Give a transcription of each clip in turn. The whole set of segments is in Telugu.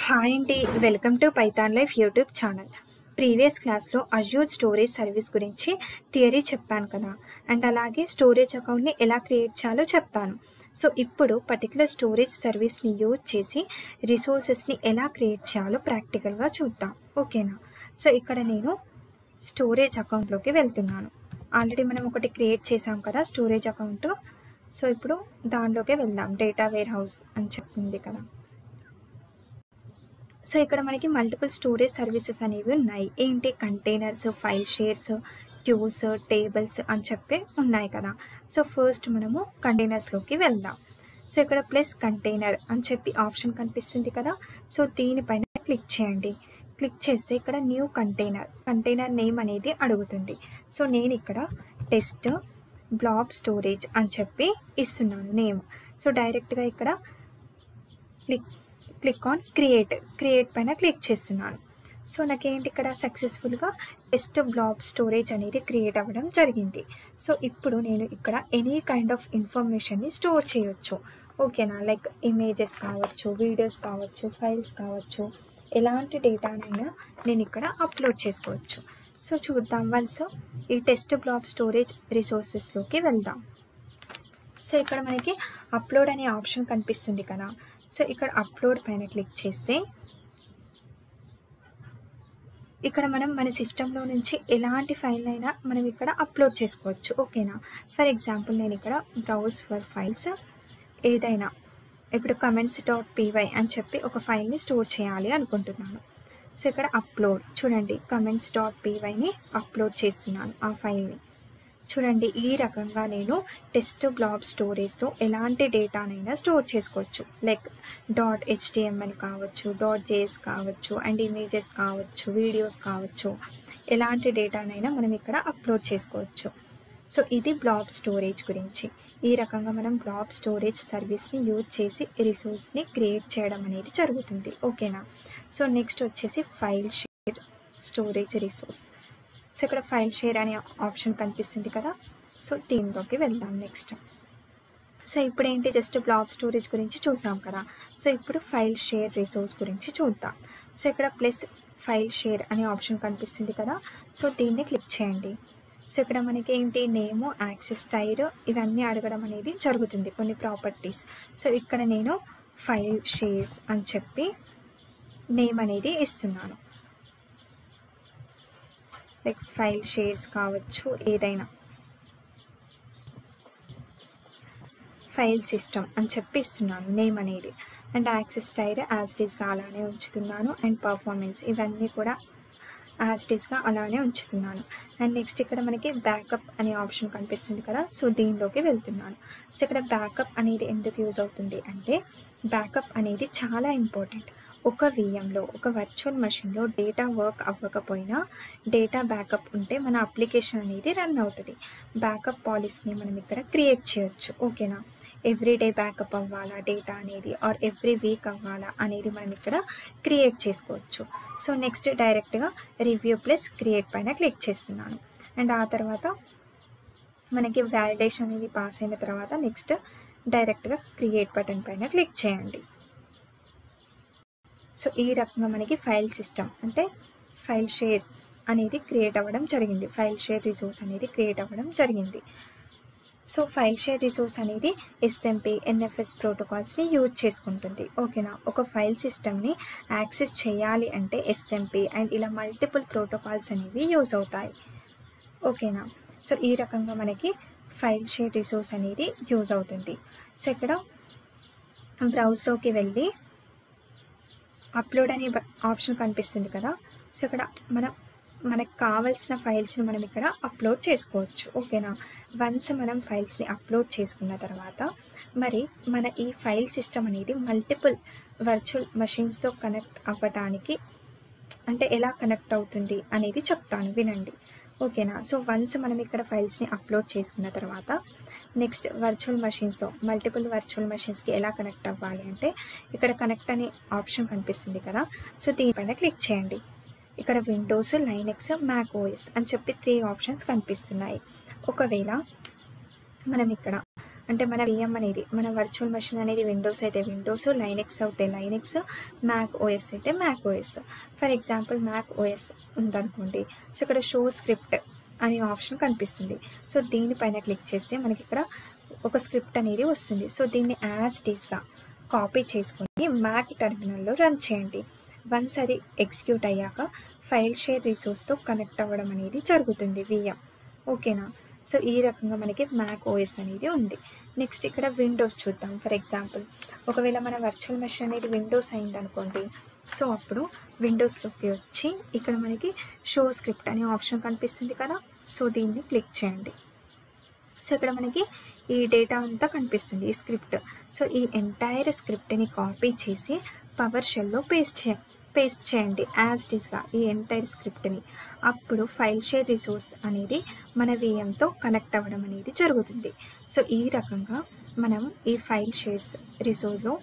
హాయ్ అండి, welcome to Python life YouTube channel. Previous క్లాస్లో అజ్యూర్ స్టోరేజ్ సర్వీస్ గురించి థియరీ చెప్పాను కదా, అండ్ అలాగే స్టోరేజ్ అకౌంట్ని ఎలా క్రియేట్ చేయాలో చెప్పాను. సో ఇప్పుడు పర్టికులర్ స్టోరేజ్ సర్వీస్ని యూజ్ చేసి రిసోర్సెస్ని ఎలా క్రియేట్ చేయాలో ప్రాక్టికల్గా చూద్దాం, ఓకేనా? సో ఇక్కడ నేను స్టోరేజ్ అకౌంట్లోకి వెళ్తున్నాను. ఆల్రెడీ మనం ఒకటి క్రియేట్ చేసాం కదా స్టోరేజ్ అకౌంట్. సో ఇప్పుడు దానిలోకి వెళ్దాం. డేటా వేర్ హౌస్ అని చెప్పింది కదా. సో ఇక్కడ మనకి మల్టిపుల్ స్టోరేజ్ సర్వీసెస్ అనేవి ఉన్నాయి. ఏంటి? Containers, file shares, queues, tables అని చెప్పి ఉన్నాయి కదా. సో ఫస్ట్ మనము కంటైనర్స్లోకి వెళ్దాం. సో ఇక్కడ ప్లస్ కంటైనర్ అని చెప్పి ఆప్షన్ కనిపిస్తుంది కదా. సో దీనిపైన క్లిక్ చేయండి. క్లిక్ చేస్తే ఇక్కడ న్యూ కంటైనర్ నేమ్ అనేది అడుగుతుంది. సో నేను ఇక్కడ టెస్ట్ బ్లాబ్ స్టోరేజ్ అని చెప్పి ఇస్తున్నాను నేమ్. సో డైరెక్ట్గా ఇక్కడ క్లిక్ ఆన్ క్రియేట్ పైన క్లిక్ చేస్తున్నాను. సో నాకేంటి ఇక్కడ సక్సెస్ఫుల్గా టెస్ట్ బ్లాబ్ స్టోరేజ్ అనేది క్రియేట్ అవ్వడం జరిగింది. సో ఇప్పుడు నేను ఇక్కడ ఎనీ కైండ్ ఆఫ్ ఇన్ఫర్మేషన్ని స్టోర్ చేయొచ్చు, ఓకేనా? లైక్ ఇమేజెస్ కావచ్చు, వీడియోస్ కావచ్చు, ఫైల్స్ కావచ్చు, ఎలాంటి డేటానైనా నేను ఇక్కడ అప్లోడ్ చేసుకోవచ్చు. సో చూద్దాం. వన్స్ ఈ టెస్ట్ బ్లాబ్ స్టోరేజ్ రిసోర్సెస్లోకి వెళ్దాం. సో ఇక్కడ మనకి అప్లోడ్ అనే ఆప్షన్ కనిపిస్తుంది కదా. సో ఇక్కడ అప్లోడ్ పైన క్లిక్ చేస్తే ఇక్కడ మనం మన సిస్టంలో నుంచి ఎలాంటి ఫైల్ అయినా మనం ఇక్కడ అప్లోడ్ చేసుకోవచ్చు, ఓకేనా? ఫర్ ఎగ్జాంపుల్ నేను ఇక్కడ బ్రౌజ్ ఫర్ ఫైల్స్ ఏదైనా ఇప్పుడు comments.py అని చెప్పి ఒక ఫైల్ని స్టోర్ చేయాలి అనుకుంటున్నాను. సో ఇక్కడ అప్లోడ్ చూడండి, comments.pyని అప్లోడ్ చేస్తున్నాను ఆ ఫైల్ని. చూడండి, ఈ రకంగా నేను టెస్ట్ బ్లాబ్ స్టోరేజ్లో ఎలాంటి డేటానైనా స్టోర్ చేసుకోవచ్చు. లైక్ .html కావచ్చు, .js కావచ్చు, అండ్ ఇమేజెస్ కావచ్చు, వీడియోస్ కావచ్చు, ఎలాంటి డేటానైనా మనం ఇక్కడ అప్లోడ్ చేసుకోవచ్చు. సో ఇది బ్లాబ్ స్టోరేజ్ గురించి. ఈ రకంగా మనం బ్లాబ్ స్టోరేజ్ సర్వీస్ని యూజ్ చేసి రిసోర్స్ని క్రియేట్ చేయడం అనేది జరుగుతుంది, ఓకేనా? సో నెక్స్ట్ వచ్చేసి file share storage resource. So ఇక్కడ ఫైల్ షేర్ అనే ఆప్షన్ కనిపిస్తుంది కదా. సో దీనిలోకి వెళ్దాం నెక్స్ట్. సో ఇప్పుడు ఏంటి, జస్ట్ బ్లాబ్ స్టోరేజ్ గురించి చూసాం కదా. సో ఇప్పుడు ఫైల్ షేర్ రిసోర్స్ గురించి చూద్దాం. సో ఇక్కడ ప్లస్ ఫైల్ షేర్ అనే ఆప్షన్ కనిపిస్తుంది కదా. సో దీన్ని క్లిక్ చేయండి. సో ఇక్కడ మనకి ఏంటి, నేము, యాక్సెస్ టైర్ ఇవన్నీ అడగడం అనేది జరుగుతుంది, కొన్ని ప్రాపర్టీస్. సో ఇక్కడ నేను ఫైల్ షేర్స్ అని చెప్పి నేమ్ అనేది ఇస్తున్నాను. లైక్ ఫైల్ షేర్స్ కావచ్చు, ఏదైనా ఫైల్ సిస్టమ్ అని చెప్పి ఇస్తున్నాను నేమ్ అనేది. And access tier as it ఈస్గా అలానే ఉంచుతున్నాను. అండ్ పర్ఫార్మెన్స్ ఇవన్నీ కూడా యాజ్ ఇట్ ఈస్గా అలానే ఉంచుతున్నాను. అండ్ నెక్స్ట్ ఇక్కడ మనకి బ్యాకప్ అనే ఆప్షన్ కనిపిస్తుంది కదా. సో దీనిలోకి వెళ్తున్నాను. సో ఇక్కడ బ్యాకప్ అనేది ఎందుకు యూజ్ అవుతుంది అంటే, బ్యాకప్ అనేది చాలా ఇంపార్టెంట్. ఒక VMలో, ఒక వర్చువల్ మెషిన్లో డేటా వర్క్ అవ్వకపోయినా డేటా బ్యాకప్ ఉంటే మన అప్లికేషన్ అనేది రన్ అవుతుంది. బ్యాకప్ పాలసీని మనం ఇక్కడ క్రియేట్ చేయొచ్చు, ఓకేనా? ఎవ్రీడే బ్యాకప్ అవ్వాలా డేటా అనేది, ఆర్ ఎవ్రీ వీక్ అవ్వాలా అనేది మనం ఇక్కడ క్రియేట్ చేసుకోవచ్చు. సో నెక్స్ట్ డైరెక్ట్గా రివ్యూ ప్లస్ క్రియేట్ పైన క్లిక్ చేస్తున్నాను. అండ్ ఆ తర్వాత మనకి వ్యాలిడేషన్ అనేది పాస్ అయిన తర్వాత నెక్స్ట్ డైరెక్ట్గా క్రియేట్ బటన్ పైన క్లిక్ చేయండి. సో ఈ రకంగా మనకి ఫైల్ సిస్టమ్ అంటే ఫైల్ షేర్స్ అనేది క్రియేట్ అవ్వడం జరిగింది. ఫైల్ షేర్ రిసోర్స్ అనేది క్రియేట్ అవ్వడం జరిగింది. సో ఫైల్ షేర్ రిసోర్స్ అనేది SMP, NFS ప్రోటోకాల్స్ని యూజ్ చేసుకుంటుంది, ఓకేనా? ఒక ఫైల్ సిస్టమ్ని యాక్సెస్ చేయాలి అంటే SMP అండ్ ఇలా మల్టిపుల్ ప్రోటోకాల్స్ అనేవి యూజ్ అవుతాయి, ఓకేనా? సో ఈ రకంగా మనకి ఫైల్ షేర్ రిసోర్స్ అనేది యూజ్ అవుతుంది. సో ఇక్కడ బ్రౌజ్లోకి వెళ్ళి అప్లోడ్ అనే ఆప్షన్ కనిపిస్తుంది కదా. సో ఇక్కడ మనకు కావాల్సిన ఫైల్స్ని మనం ఇక్కడ అప్లోడ్ చేసుకోవచ్చు, ఓకేనా? వన్స్ మనం ఫైల్స్ని అప్లోడ్ చేసుకున్న తర్వాత మరి మన ఈ ఫైల్ సిస్టమ్ అనేది మల్టిపుల్ వర్చువల్ మెషిన్స్తో కనెక్ట్ అవ్వడానికి అంటే ఎలా కనెక్ట్ అవుతుంది అనేది చెప్తాను, వినండి, ఓకేనా? సో వన్స్ మనం ఇక్కడ ఫైల్స్ని అప్లోడ్ చేసుకున్న తర్వాత నెక్స్ట్ వర్చువల్ మెషిన్స్తో మల్టిపుల్ వర్చువల్ మెషిన్స్కి ఎలా కనెక్ట్ అవ్వాలి అంటే ఇక్కడ కనెక్ట్ అనే ఆప్షన్ కనిపిస్తుంది కదా. సో దీనిపైన క్లిక్ చేయండి. ఇక్కడ విండోస్, లైనక్స్, మ్యాక్ OS అని చెప్పి 3 ఆప్షన్స్ కనిపిస్తున్నాయి. ఒకవేళ మనం ఇక్కడ అంటే మన VM అనేది మన వర్చువల్ మెషిన్ అనేది విండోస్ అయితే విండోస్, లైనెక్స్ అయితే లైనెక్స్, మ్యాక్ ఓఎస్ అయితే Mac OS. For example Mac OS ఉందనుకోండి. సో ఇక్కడ షో స్క్రిప్ట్ అనే ఆప్షన్ కనిపిస్తుంది. సో దీనిపైన క్లిక్ చేస్తే మనకి ఇక్కడ ఒక స్క్రిప్ట్ అనేది వస్తుంది. సో దీన్ని యాజ్ టీస్గా కాపీ చేసుకొని మ్యాక్ టెర్మినల్లో రన్ చేయండి. వన్స్ అది ఎగ్జిక్యూట్ అయ్యాక ఫైల్ షేర్ రిసోర్స్తో కనెక్ట్ అవ్వడం అనేది జరుగుతుంది VM. ఓకేనా. సో ఈ రకంగా మనకి మ్యాక్ ఓఎస్ అనేది ఉంది. నెక్స్ట్ ఇక్కడ విండోస్ చూద్దాం. ఫర్ ఎగ్జాంపుల్ ఒకవేళ మన వర్చువల్ మెషిన్ అనేది విండోస్ అయిందనుకోండి. సో అప్పుడు విండోస్లోకి వచ్చి ఇక్కడ మనకి షో స్క్రిప్ట్ అనే ఆప్షన్ కనిపిస్తుంది కదా. సో దీన్ని క్లిక్ చేయండి. సో ఇక్కడ మనకి ఈ డేటా అంతా కనిపిస్తుంది, ఈ స్క్రిప్ట్. సో ఈ ఎంటైర్ స్క్రిప్ట్ని కాపీ చేసి పవర్ షెల్లో పేస్ట్ చేయండి యాజ్ ఇట్ ఈస్గా ఈ ఎంటైర్ స్క్రిప్ట్ని. అప్పుడు ఫైల్ షేర్ రిసోర్స్ అనేది మన VMతో కనెక్ట్ అవ్వడం అనేది జరుగుతుంది. సో ఈ రకంగా మనం ఈ ఫైల్ షేర్స్ రిసోర్స్లో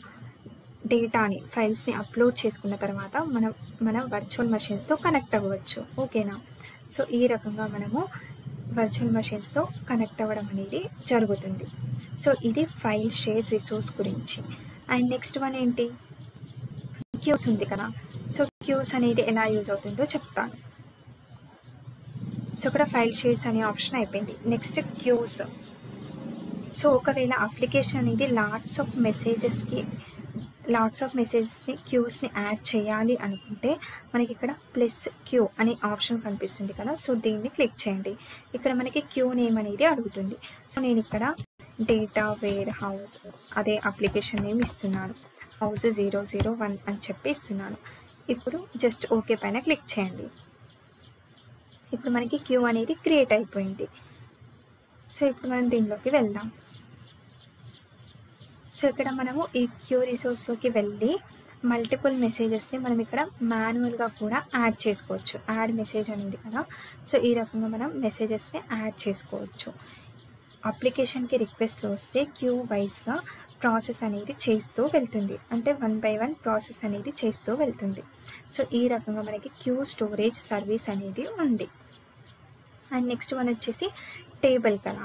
డేటాని ఫైల్స్ని అప్లోడ్ చేసుకున్న తర్వాత మన వర్చువల్ మెషిన్స్తో కనెక్ట్ అవ్వచ్చు. ఓకేనా. సో ఈ రకంగా మనము వర్చువల్ మెషిన్స్తో కనెక్ట్ అవ్వడం అనేది జరుగుతుంది. సో ఇది ఫైల్ షేర్ రిసోర్స్ గురించి. అండ్ నెక్స్ట్ వన్ ఏంటి, క్యూస్ ఉంది కదా. సో క్యూస్ అనేది ఎలా యూజ్ అవుతుందో చెప్తాను. సో ఇక్కడ ఫైల్ షేర్స్ అనే ఆప్షన్ అయిపోయింది. Next queues. సో ఒకవేళ అప్లికేషన్ అనేది లాట్స్ ఆఫ్ మెసేజెస్ని క్యూస్ని యాడ్ చేయాలి అనుకుంటే మనకి ఇక్కడ ప్లస్ క్యూ అనే ఆప్షన్ కనిపిస్తుంది కదా. సో దీన్ని క్లిక్ చేయండి. ఇక్కడ మనకి క్యూ నేమ్ అనేది అడుగుతుంది. సో నేను ఇక్కడ డేటా వేర్ హౌస్ అదే అప్లికేషన్ నేమ్ ఇస్తున్నాను, హౌస్ 001 అని చెప్పి ఇస్తున్నాను. ఇప్పుడు జస్ట్ ఓకే పైన క్లిక్ చేయండి. ఇప్పుడు మనకి క్యూ అనేది క్రియేట్ అయిపోయింది. సో ఇప్పుడు మనం దీనిలోకి వెళ్దాం. సో ఇక్కడ మనము ఈ క్యూ రిసోర్స్లోకి వెళ్ళి మల్టిపుల్ మెసేజెస్ని మనం ఇక్కడ మాన్యువల్గా కూడా యాడ్ చేసుకోవచ్చు. యాడ్ మెసేజ్ అని ఉంది కదా. సో ఈ రకంగా మనం మెసేజెస్ని యాడ్ చేసుకోవచ్చు. అప్లికేషన్కి రిక్వెస్ట్లు వస్తే క్యూ వైజ్గా ప్రాసెస్ అనేది చేస్తూ వెళ్తుంది, అంటే 1 by 1 ప్రాసెస్ అనేది చేస్తూ వెళ్తుంది. సో ఈ రకంగా మనకి క్యూ స్టోరేజ్ సర్వీస్ అనేది ఉంది. అండ్ నెక్స్ట్ వన్ వచ్చేసి టేబుల్ కదా.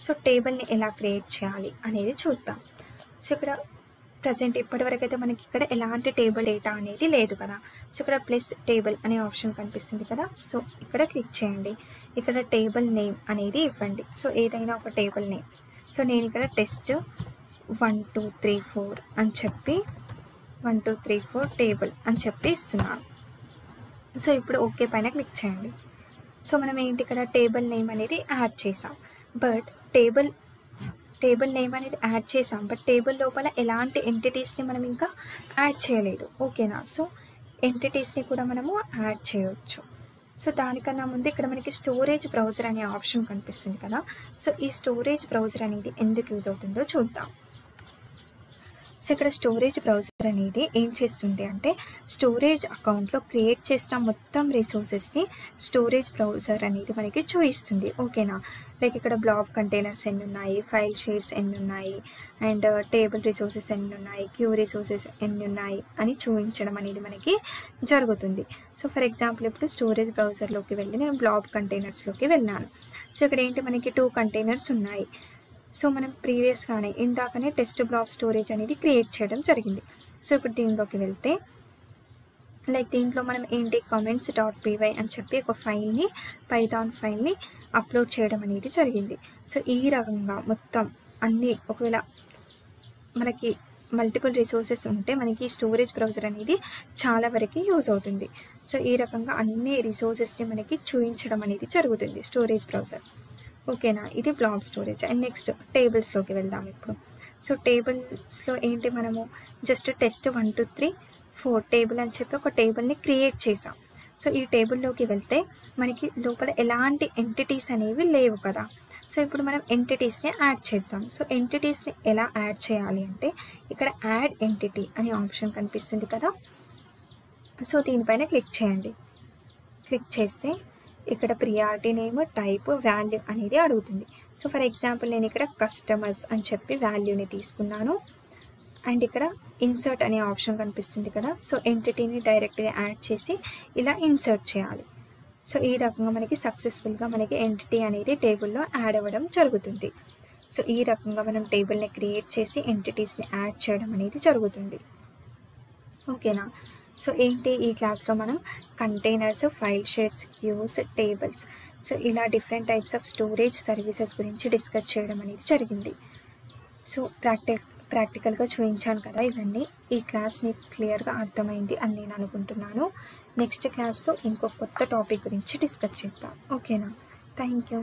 సో టేబుల్ని ఎలా క్రియేట్ చేయాలి అనేది చూద్దాం. సో ఇక్కడ ప్రజెంట్ ఇప్పటివరకు అయితే మనకి ఇక్కడ ఎలాంటి టేబుల్ డేటా అనేది లేదు కదా. సో ఇక్కడ ప్లస్ టేబుల్ అనే ఆప్షన్ కనిపిస్తుంది కదా. సో ఇక్కడ క్లిక్ చేయండి. ఇక్కడ టేబుల్ నేమ్ అనేది ఇవ్వండి. సో ఏదైనా ఒక టేబుల్ నేమ్. సో నేను ఇక్కడ టెస్ట్ 1 2 3 4 అని చెప్పి 1 2 3 4 టేబుల్ అని చెప్పి ఇస్తున్నాను. సో ఇప్పుడు ఓకే పైన క్లిక్ చేయండి. సో మనం ఏంటి ఇక్కడ టేబుల్ నేమ్ అనేది యాడ్ చేసాం. బట్ టేబుల్ నేమ్ అనేది యాడ్ చేసాం, బట్ టేబుల్ లోపల ఎలాంటి ఎంటిటీస్ని మనం ఇంకా యాడ్ చేయలేదు. ఓకేనా. సో ఎంటిటీస్ని కూడా మనము యాడ్ చేయవచ్చు. సో దానికన్నా ముందు ఇక్కడ మనకి స్టోరేజ్ బ్రౌజర్ అనే ఆప్షన్ కనిపిస్తుంది కదా. సో ఈ స్టోరేజ్ బ్రౌజర్ అనేది ఎందుకు యూజ్ అవుతుందో చూద్దాం. సో ఇక్కడ స్టోరేజ్ బ్రౌజర్ అనేది ఏం చేస్తుంది అంటే స్టోరేజ్ అకౌంట్లో క్రియేట్ చేసిన మొత్తం రిసోర్సెస్ని స్టోరేజ్ బ్రౌజర్ అనేది మనకి చూపిస్తుంది. ఓకేనా. లైక్ ఇక్కడ బ్లాబ్ కంటైనర్స్ ఎన్ని ఉన్నాయి, ఫైల్ షేర్స్ ఎన్ని ఉన్నాయి, అండ్ టేబుల్ రిసోర్సెస్ ఎన్ని ఉన్నాయి, క్యూ రిసోర్సెస్ ఎన్ని ఉన్నాయి అని చూపించడం అనేది మనకి జరుగుతుంది. సో ఫర్ ఎగ్జాంపుల్ ఇప్పుడు స్టోరేజ్ బ్రౌజర్లోకి వెళ్ళి నేను బ్లాబ్ కంటైనర్స్లోకి వెళ్ళాను. సో ఇక్కడ ఏంటి మనకి 2 కంటైనర్స్ ఉన్నాయి. సో మనం ప్రీవియస్గానే ఇందాకనే టెస్ట్ బ్లాబ్ స్టోరేజ్ అనేది క్రియేట్ చేయడం జరిగింది. సో ఇప్పుడు దీనిలోకి వెళ్తే లైక్ దీంట్లో మనం ఏంటి comments.py అని చెప్పి ఒక ఫైల్ని పైథాన్ ఫైల్ని అప్లోడ్ చేయడం అనేది జరిగింది. సో ఈ రకంగా మొత్తం అన్నీ ఒకవేళ మనకి మల్టిపుల్ రిసోర్సెస్ ఉంటే మనకి స్టోరేజ్ బ్రౌజర్ అనేది చాలా వరకు యూజ్ అవుతుంది. సో ఈ రకంగా అన్ని రిసోర్సెస్ని మనకి చూపించడం అనేది జరుగుతుంది స్టోరేజ్ బ్రౌజర్. ఓకేనా. ఇది బ్లాబ్ స్టోరేజ్. అండ్ నెక్స్ట్ టేబుల్స్లోకి వెళ్దాం ఇప్పుడు. సో టేబుల్స్లో ఏంటి మనము జస్ట్ టెస్ట్ 1 2 3 4 టేబుల్ అని చెప్పి ఒక టేబుల్ని క్రియేట్ చేసాం. సో ఈ టేబుల్లోకి వెళ్తే మనకి లోపల ఎలాంటి ఎంటిటీస్ అనేవి లేవు కదా. సో ఇప్పుడు మనం ఎంటిటీస్ని యాడ్ చేద్దాం. సో ఎంటిటీస్ని ఎలా యాడ్ చేయాలి అంటే ఇక్కడ యాడ్ ఎంటిటీ అనే ఆప్షన్ కనిపిస్తుంది కదా. సో దీనిపైన క్లిక్ చేయండి. క్లిక్ చేస్తే ఇక్కడ ప్రియారిటీ నేమ్, టైప్, వాల్యూ అనేది అడుగుతుంది. సో ఫర్ ఎగ్జాంపుల్ నేను ఇక్కడ కస్టమర్స్ అని చెప్పి వాల్యూని తీసుకున్నాను. అండ్ ఇక్కడ ఇన్సర్ట్ అనే ఆప్షన్ కనిపిస్తుంది కదా. సో ఎంటిటీని డైరెక్ట్గా యాడ్ చేసి ఇలా ఇన్సర్ట్ చేయాలి. సో ఈ రకంగా మనకి సక్సెస్ఫుల్గా మనకి ఎంటిటీ అనేది టేబుల్లో యాడ్ అవ్వడం జరుగుతుంది. సో ఈ రకంగా మనం టేబుల్ని క్రియేట్ చేసి ఎంటిటీస్ని యాడ్ చేయడం అనేది జరుగుతుంది. ఓకేనా. సో ఏంటి ఈ క్లాస్లో మనం containers, file shares, queues, tables, so ఇలా different types of storage services గురించి డిస్కస్ చేయడం అనేది జరిగింది. సో ప్రాక్టికల్గా చూపించాను కదా ఇవన్నీ. ఈ క్లాస్ మీకు క్లియర్గా అర్థమైంది అని నేను అనుకుంటున్నాను. నెక్స్ట్ క్లాస్లో ఇంకో కొత్త టాపిక్ గురించి డిస్కస్ చేద్దాం. ఓకేనా. Thank you.